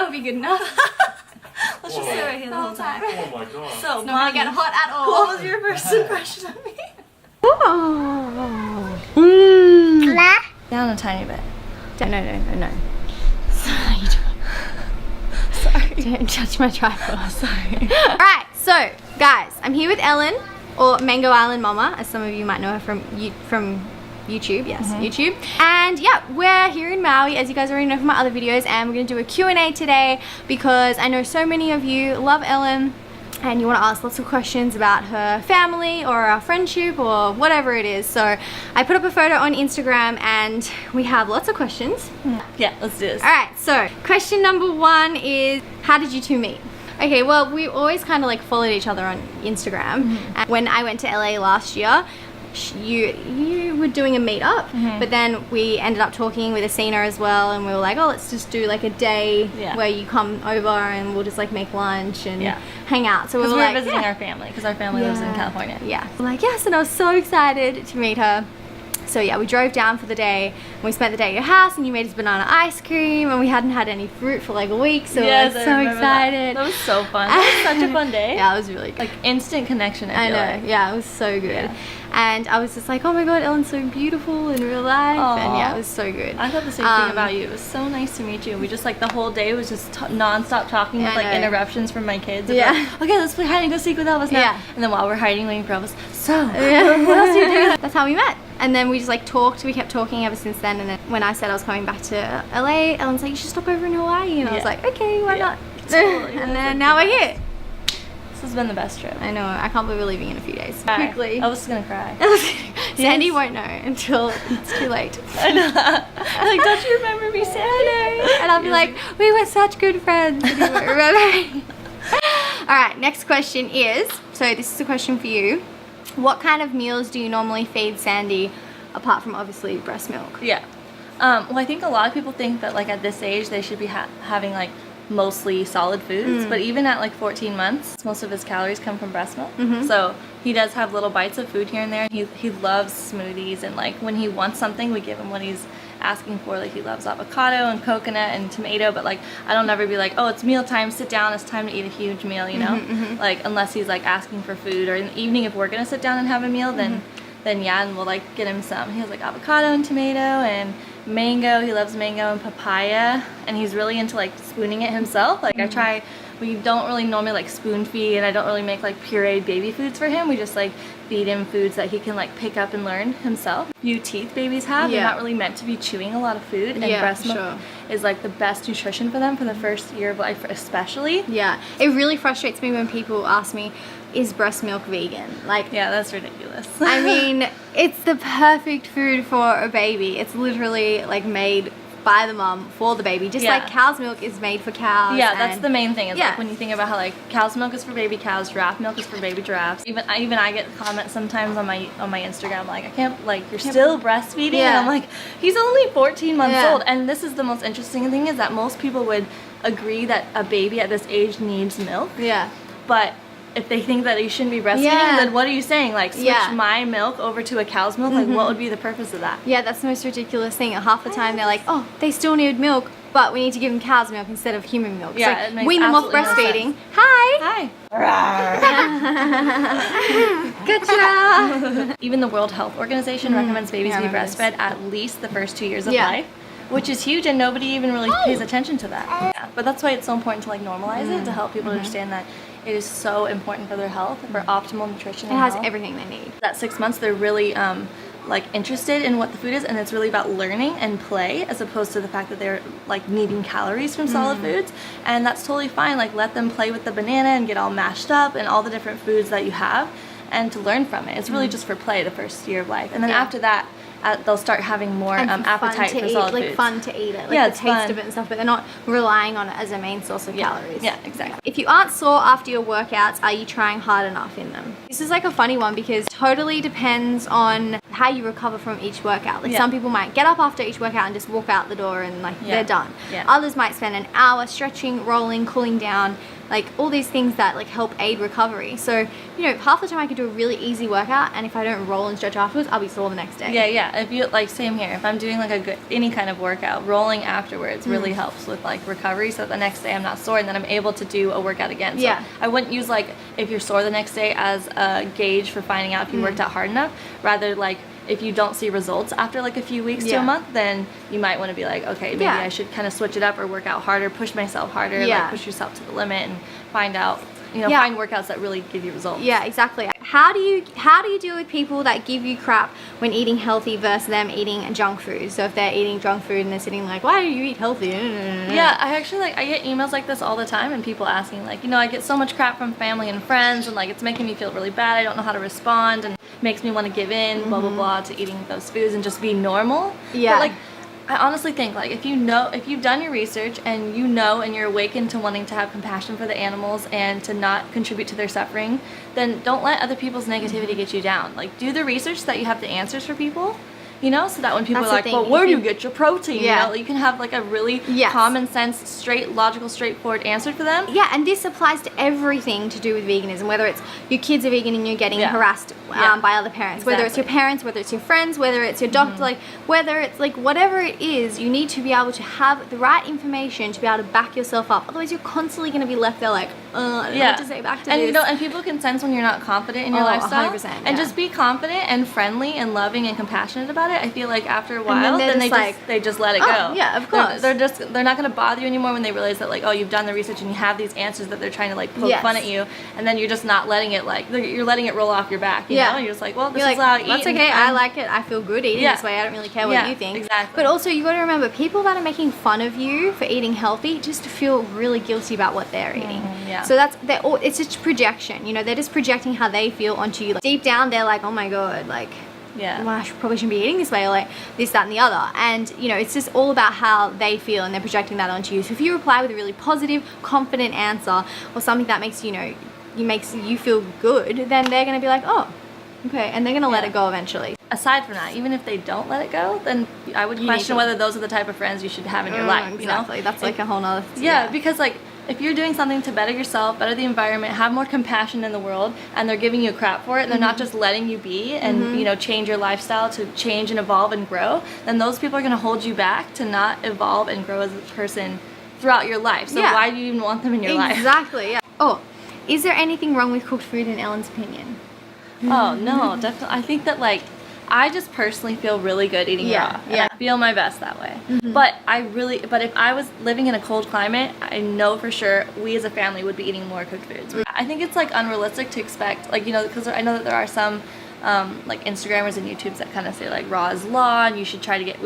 That would be good enough. Let's just sit right here the whole time. Oh my god. So, It's not gonna get hot at all. what was your first impression of me? Down a tiny bit. No. Sorry. Don't touch my tripod. Sorry. Alright, so guys, I'm here with Ellen, or Mango Island Mama, as some of you might know her from YouTube, yes, YouTube. And yeah, we're here in Maui, as you guys already know from my other videos, and we're gonna do a Q&A today because I know so many of you love Ellen and you want to ask lots of questions about her family or our friendship or whatever it is. So I put up a photo on Instagram and we have lots of questions. Yeah, let's do this. Alright, so question number 1 is, how did you two meet? Okay, well, we always kind of like followed each other on Instagram. And when I went to LA last year, you were doing a meetup, but then we ended up talking with Asina as well, and we were like, oh, let's just do like a day where you come over and we'll just like make lunch and hang out. So we were like, visiting our family, because our family lives in California. Yeah, we're like, yes, and I was so excited to meet her. So yeah, we drove down for the day and we spent the day at your house, and you made us banana ice cream, and we hadn't had any fruit for like a week, so we were so excited. That was so fun. That was such a fun day. Yeah, it was really good. Like instant connection, I feel like. Yeah, it was so good. And I was just like, oh my god, Ellen's so beautiful in real life. Aww. And yeah, it was so good. I thought the same thing about you. It was so nice to meet you. We just like the whole day was just non-stop talking with like interruptions from my kids. Like, okay, let's play hide and go seek with Elvis now. Yeah. And then while we're hiding, waiting for Elvis, so what else are you doing? That's how we met. And then we just like talked, we kept talking ever since then. And then when I said I was coming back to LA, Ellen's like, you should stop over in Hawaii. And I was like, okay, why not? Totally. And then now we're here. This has been the best trip. I know, I can't believe we're leaving in a few days. Quickly. I was gonna cry. Sandy won't know until it's too late. I know. Like, don't you remember me, Sandy? And I'll be like, we were such good friends. And you won't remember me. Alright, next question is, so this is a question for you. What kind of meals do you normally feed Sandy, apart from obviously breast milk? Yeah. Well, I think a lot of people think that like at this age they should be having like mostly solid foods, but even at like 14 months, most of his calories come from breast milk. So he does have little bites of food here and there. He loves smoothies, and like when he wants something, we give him what he's asking for. Like he loves avocado and coconut and tomato, but like I don't ever be like, oh, it's mealtime, sit down, it's time to eat a huge meal, you know? Like unless he's like asking for food, or in the evening if we're gonna sit down and have a meal, then yeah, and we'll like get him some. He has like avocado and tomato and mango. He loves mango and papaya, and he's really into like spooning it himself. Like we don't really normally like spoon feed, and I don't really make like pureed baby foods for him. We just like feed him foods that he can like pick up and learn himself. Few teeth babies have, they're not really meant to be chewing a lot of food, and breast milk is like the best nutrition for them for the first year of life especially. Yeah, it really frustrates me when people ask me, is breast milk vegan? Like, yeah, that's ridiculous. I mean, it's the perfect food for a baby. It's literally like made by the mom for the baby, just like cow's milk is made for cows. Yeah, that's the main thing. It's like when you think about how like cow's milk is for baby cows, giraffe milk is for baby giraffes. Even I get comments sometimes on my Instagram like, I can't, like, you're still breastfeeding, and I'm like, he's only 14 months old. And this is the most interesting thing, is that most people would agree that a baby at this age needs milk. Yeah. But if they think that you shouldn't be breastfeeding, then what are you saying? Like, switch my milk over to a cow's milk? Like, what would be the purpose of that? Yeah, that's the most ridiculous thing. Half the time they're like, oh, they still need milk, but we need to give them cow's milk instead of human milk. Yeah, so, like, wean them off breastfeeding. No. Hi! Gotcha! Even the World Health Organization recommends babies be breastfed at least the first 2 years of life, which is huge, and nobody even really pays attention to that. Yeah, but that's why it's so important to like normalize it, to help people understand that it is so important for their health, for optimal nutrition. It has everything they need. At 6 months, they're really like interested in what the food is, and it's really about learning and play, as opposed to the fact that they're like needing calories from solid foods. And that's totally fine. Like, let them play with the banana and get all mashed up and all the different foods that you have, and to learn from it. It's really just for play the first year of life, and then after that, they'll start having more appetite for solid foods. Like fun to eat it, like the taste of it and stuff, but they're not relying on it as a main source of calories. Yeah, exactly. If you aren't sore after your workouts, are you trying hard enough in them? This is like a funny one, because totally depends on how you recover from each workout. Like some people might get up after each workout and just walk out the door and like they're done. Others might spend an hour stretching, rolling, cooling down. like all these things that like help aid recovery. So, you know, half the time I could do a really easy workout, and if I don't roll and stretch afterwards, I'll be sore the next day. Yeah. If you like, same here. If I'm doing like any kind of workout, rolling afterwards really helps with like recovery. So the next day I'm not sore, and then I'm able to do a workout again. So I wouldn't use like if you're sore the next day as a gauge for finding out if you worked out hard enough. Rather, like, if you don't see results after like a few weeks to a month, then you might want to be like, okay, maybe I should kind of switch it up or work out harder, push myself harder, like push yourself to the limit and find out, you know, find workouts that really give you results. Yeah, exactly. How do you deal with people that give you crap when eating healthy versus them eating junk food? So if they're eating junk food and they're sitting like, why do you eat healthy? Yeah, I actually I get emails like this all the time, and people asking like, you know, I get so much crap from family and friends, and like it's making me feel really bad. I don't know how to respond, and makes me want to give in, blah blah blah, to eating those foods and just be normal. Yeah. But like, I honestly think like if you've done your research and you know and you're awakened to wanting to have compassion for the animals and to not contribute to their suffering, then don't let other people's negativity get you down. Like, do the research so that you have the answers for people. You know, so that when people are like, well, where do you get your protein? You know, you can have like a really common sense, logical, straightforward answer for them. Yeah, and this applies to everything to do with veganism, whether it's your kids are vegan and you're getting harassed by other parents, whether it's your parents, whether it's your friends, whether it's your doctor, like whether it's like whatever it is, you need to be able to have the right information to be able to back yourself up. Otherwise, you're constantly going to be left there like, I don't know what to say back to this. You know, and people can sense when you're not confident in your lifestyle. 100%, and just be confident and friendly and loving and compassionate about it. I feel like after a while, then they just let it go. Yeah, of course. They're not going to bother you anymore when they realize that like, oh, you've done the research and you have these answers that they're trying to like poke fun at you, and then you're just not letting it like you're letting it roll off your back. You know, and you're just like, well, this is how I eat. That's okay. I like it. I feel good eating this way. I don't really care what you think. Exactly. But also, you got to remember, people that are making fun of you for eating healthy just feel really guilty about what they're eating. So it's just projection. You know, they're just projecting how they feel onto you. Like, deep down, they're like, oh my god, like, well, I probably shouldn't be eating this way, or like this, that, and the other. And you know, it's just all about how they feel, and they're projecting that onto you. So if you reply with a really positive, confident answer, or something that makes makes you feel good, then they're gonna be like, oh, okay, and they're gonna let it go eventually. Aside from that, even if they don't let it go, then I would question whether those are the type of friends you should have in your life. Exactly. You know? That's like a whole nother. Because like, if you're doing something to better yourself, better the environment, have more compassion in the world, and they're giving you crap for it, they're not just letting you be and you know, change your lifestyle to change and evolve and grow, then those people are going to hold you back to not evolve and grow as a person throughout your life. So why do you even want them in your life? Exactly. Yeah. Oh, is there anything wrong with cooked food in Ellen's opinion? Oh no, definitely. I think that like, I just personally feel really good eating raw. And I feel my best that way. But if I was living in a cold climate, I know for sure we as a family would be eating more cooked foods. I think it's like unrealistic to expect, like, you know, because I know that there are some like Instagrammers and YouTubes that kind of say like raw is law, and we should try to get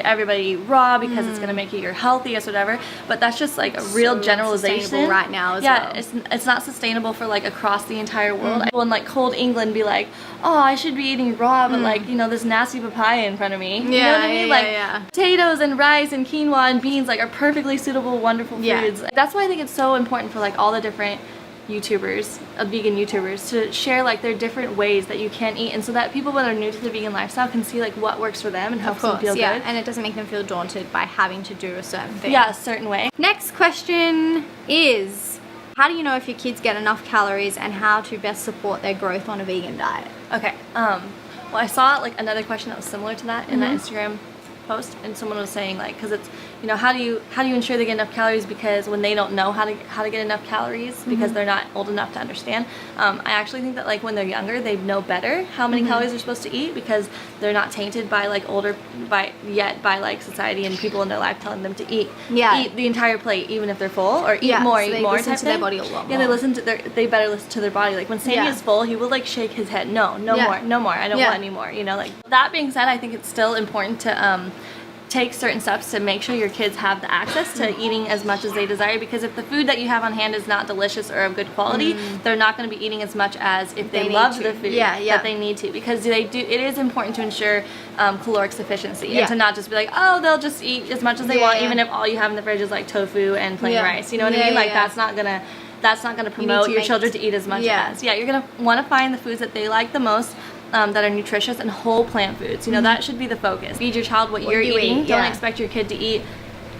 everybody to eat raw because it's gonna make you your healthiest, whatever. But that's just like a real generalization right now as well. It's not sustainable for like across the entire world. People in like cold England be like, oh, I should be eating raw, but like, you know, this nasty papaya in front of me. You know what I mean? Like potatoes and rice and quinoa and beans like are perfectly suitable, wonderful foods. That's why I think it's so important for like all the different YouTubers, vegan YouTubers, to share like their different ways that you can eat, and so that people that are new to the vegan lifestyle can see like what works for them and helps them feel good. And it doesn't make them feel daunted by having to do a certain thing. Yeah, a certain way. Next question is, how do you know if your kids get enough calories, and how to best support their growth on a vegan diet? Okay. Well, I saw like another question that was similar to that in that Instagram post, and someone was saying like, because it's, you know, how do you ensure they get enough calories, because when they don't know how to get enough calories because they're not old enough to understand. I actually think that like when they're younger, they know better how many calories they're supposed to eat, because they're not tainted by like by like society and people in their life telling them to eat the entire plate even if they're full, or eat more, so eat more. Listen to their body a lot more. Yeah, they better listen to their body. Like when Sammy is full, he will like shake his head. No more. I don't want any more. You know, like that being said, I think it's still important to take certain steps to make sure your kids have the access to eating as much as they desire, because if the food that you have on hand is not delicious or of good quality, they're not going to be eating as much as if they love the food that they need to, because it is important to ensure caloric sufficiency and to not just be like, oh, they'll just eat as much as they want even if all you have in the fridge is like tofu and plain rice. You know what I mean? Like that's not gonna promote your children to eat as much as. You're gonna want to find the foods that they like the most, that are nutritious and whole plant foods. You know, that should be the focus. Feed your child what you're eating. Don't expect your kid to eat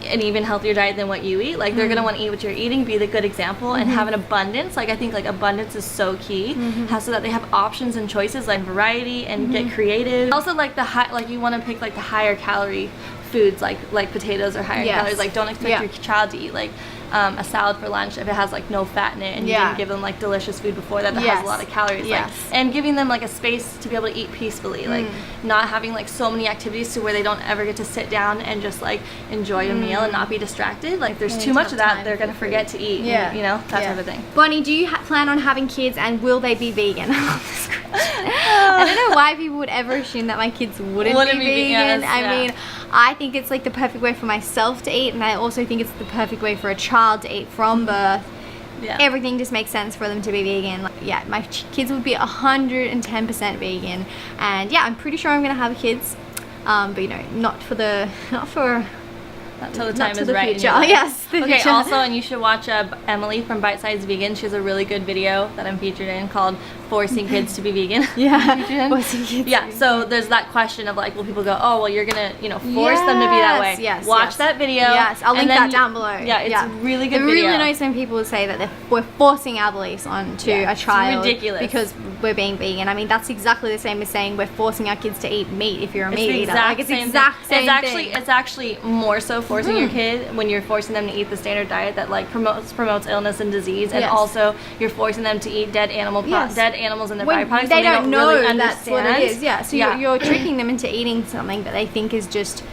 an even healthier diet than what you eat. Like they're gonna want to eat what you're eating, be the good example, and have an abundance. Like I think like abundance is so key, so that they have options and choices, like variety, and get creative. Also like like you want to pick like the higher calorie foods, like potatoes or higher calories. Like don't expect your child to eat like a salad for lunch if it has like no fat in it, and you didn't give them like delicious food before that has a lot of calories. Like, and giving them like a space to be able to eat peacefully, like not having like so many activities to where they don't ever get to sit down and just like enjoy a meal and not be distracted. Like there's too much of that, they're gonna forget to eat. You know, that type of thing. Bonnie, do you plan on having kids, and will they be vegan? I don't know why people would ever assume that my kids wouldn't be vegan. I mean, I think it's like the perfect way for myself to eat, and I also think it's the perfect way for a child to eat from birth. Everything just makes sense for them to be vegan. Like, my kids would be 110% vegan, and I'm pretty sure I'm gonna have kids, but you know, not till the time is right. Future. Yes. Okay. Also, and you should watch Emily from Bite Size Vegan. She has a really good video that I'm featured in called "Forcing Kids to Be Vegan." Forcing kids. So there's that question of like, will people go, oh, well, you're gonna, you know, force them to be that way? Watch that video. I'll link that down below. It's a really good video. Really nice when people say that we're forcing our beliefs onto a child. It's ridiculous. Because we're being vegan. I mean, that's exactly the same as saying we're forcing our kids to eat meat if you're a meat eater. Like, it's exact same thing. It's actually more so forcing your kid when you're forcing them to eat the standard diet that like promotes illness and disease, and also you're forcing them to eat dead animals and their byproducts. They don't know really that's what it is. So you're tricking them into eating something that they think is just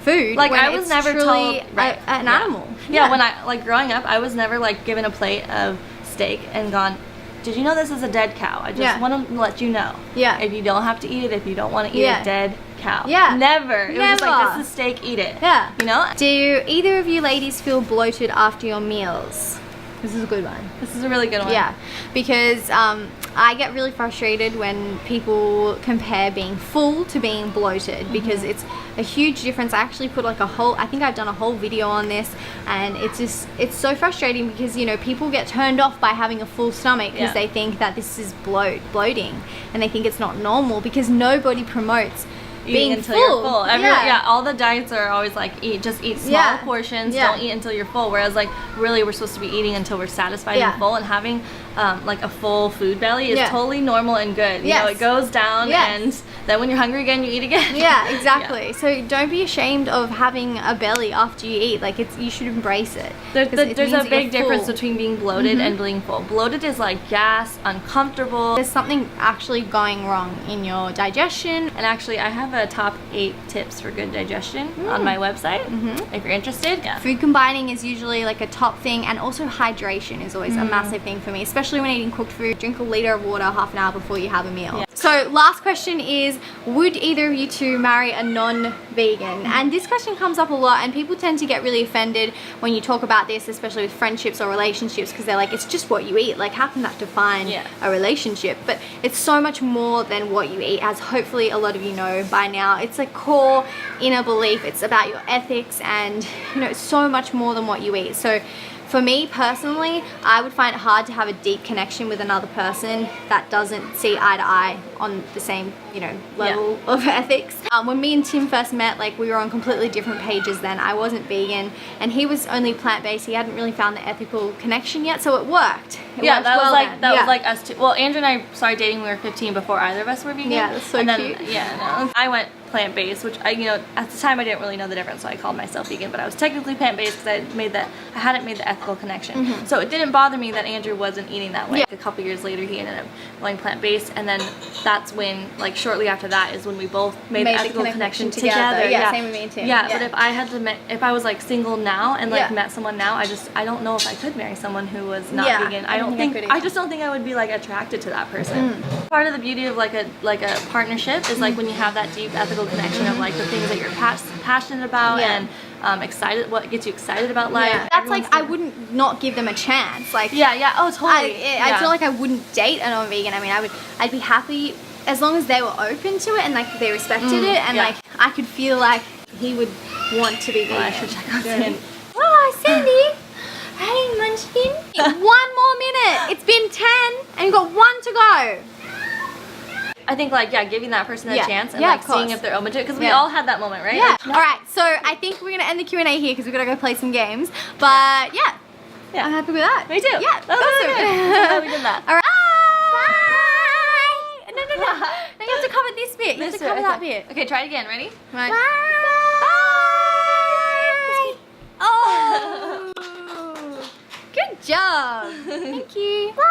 food. Like I was never told an animal. When I like growing up, I was never like given a plate of steak and gone, did you know this is a dead cow? I just want to let you know. If you don't have to eat it, if you don't want to eat a dead cow. Never. It was just like, this is steak, eat it. You know? Do either of you ladies feel bloated after your meals? This is a good one. This is a really good one. Because I get really frustrated when people compare being full to being bloated, because it's a huge difference. I actually put like I think I've done a whole video on this, and it's so frustrating because, you know, people get turned off by having a full stomach because they think that this is bloating, and they think it's not normal, because nobody promotes eating until you're full. All the diets are always like just eat small portions, don't eat until you're full, whereas like really we're supposed to be eating until we're satisfied and full, and having like a full food belly is totally normal and good. You know, it goes down, and then when you're hungry again, you eat again. Exactly. So don't be ashamed of having a belly after you eat. Like you should embrace it. There's a big difference between being bloated and being full. Bloated is like gas, uncomfortable. There's something actually going wrong in your digestion. And actually, I have a top 8 tips for good digestion on my website if you're interested. Food combining is usually like a top thing, and also hydration is always a massive thing for me, especially when eating cooked food. Drink a liter of water half an hour before you have a meal. So last question is, would either of you two marry a non-vegan? And this question comes up a lot, and people tend to get really offended when you talk about this, especially with friendships or relationships, because they're like, it's just what you eat. Like, how can that define a relationship? But it's so much more than what you eat, as hopefully a lot of you know by now. It's a core inner belief. It's about your ethics, and you know, so much more than what you eat. So for me personally, I would find it hard to have a deep connection with another person that doesn't see eye to eye on the same, you know, level of ethics. When me and Tim first met, like, we were on completely different pages then. I wasn't vegan, and he was only plant-based. He hadn't really found the ethical connection yet, so it worked. That was like us too. Well, Andrew and I started dating when we were 15 before either of us were vegan. That's so cute. I went plant-based, which you know, at the time I didn't really know the difference, so I called myself vegan, but I was technically plant-based because I hadn't made the ethical connection. So it didn't bother me that Andrew wasn't eating that way. A couple years later, he ended up going plant-based, and then that's when, like, shortly after that is when we both made the ethical connection together. Same with me too. But if I was like single now and like met someone now, I don't know if I could marry someone who was not vegan. I just don't think I would be like attracted to that person. Part of the beauty of like a partnership is like when you have that deep ethical connection of like the things that you're passionate about and what gets you excited about life. That's like, I wouldn't not give them a chance. Like, oh totally. I feel like I wouldn't date a non-vegan. I mean, I'd be happy as long as they were open to it and like they respected it, and like I could feel like he would want to be vegan. I should check out Cindy. Oh, Cindy. Hey, Munchkin. 1 more minute. It's been 10 and you've got 1 to go. I think like, yeah, giving that person a chance and Yeah, like of course. seeing if they're open to it, because we all had that moment, right? Yeah. Like, All right. So I think we're gonna end the Q&A here because we're gonna go play some games. But yeah, I'm happy with that. Me too. Yeah, that was awesome. really good. I'm glad we did that. All right. Bye. No. No, you have to cover this bit. You have to cover that bit. Okay, try it again. Ready? Right. Bye. Oh. Good job. Thank you. Bye.